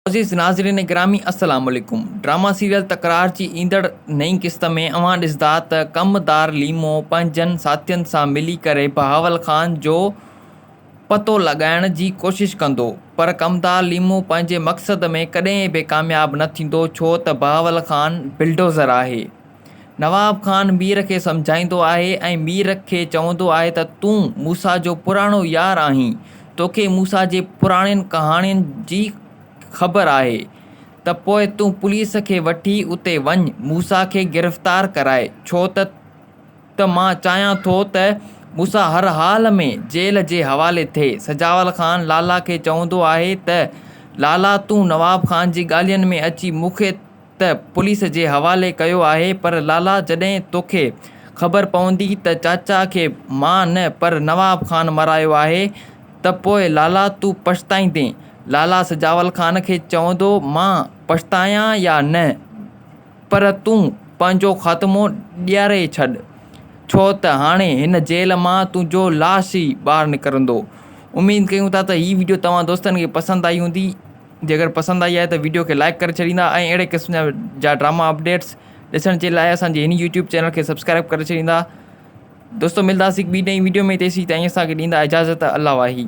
अज़ीज़ नाज़रीन गिरामी अस्सलाम वालेकुम। ड्रामा सीरियल तकरार जी ईंदड़ नई क़िस्त में अवां ॾिसंदा त कमदार लीमो पंहिंजनि साथियुनि सां मिली करे बहावल ख़ान जो पतो लॻाइण जी कोशिश कंदो, पर कमदार लीमो पंहिंजे मक़सद में कॾहिं बि कामयाब न थींदो, छो त बहावल ख़ान बिल्डोज़र आहे। नवाब ख़ान मीर खे सम्झाईंदो आहे ऐं मीर खे चवंदो आहे त तूं मूसा जो पुराणो यार आहीं, तोखे मूसा जे पुराणनि कहाणियुनि जी ख़बर आहे, त पोइ तूं पुलिस खे वठी उते वञ, मूसा खे गिरफ़्तार कराए, छो त मां चाहियां थो त मूसा हर हाल में जेल जे हवाले थिए। सजावल ख़ान लाला खे चवंदो आहे त लाला तूं नवाब ख़ान जी ॻाल्हियुनि में अची मूंखे त पुलिस जे हवाले कयो आहे, पर लाला जॾहिं तोखे ख़बर पवंदी त चाचा खे मां न पर नवाब ख़ान मरायो आहे, त पोइ लाला तूं पछताईंदे। लाला सजावल ख़ान खे चवंदो, मां पछतायां या न, पर तूं पंहिंजो ख़ात्मो ॾियारे छॾ, छो त हाणे हिन जेल मां तुंहिंजो लाश ई ॿाहिरि निकिरंदो। उमेद कयूं था त हीअ वीडियो तव्हां दोस्तनि खे पसंदि आई हूंदी। जेकर पसंदि आई आहे त वीडियो खे लाइक करे छॾींदा ऐं अहिड़े क़िस्म जा ड्रामा अपडेट्स ॾिसण जे लाइ असांजे हिन यूट्यूब चैनल खे सब्सक्राइब करे छॾींदा। दोस्तो मिलंदासीं ॿी नई वीडियो में, तेसीं ताईं असांखे ॾींदा इजाज़त। अल्लाह वाही।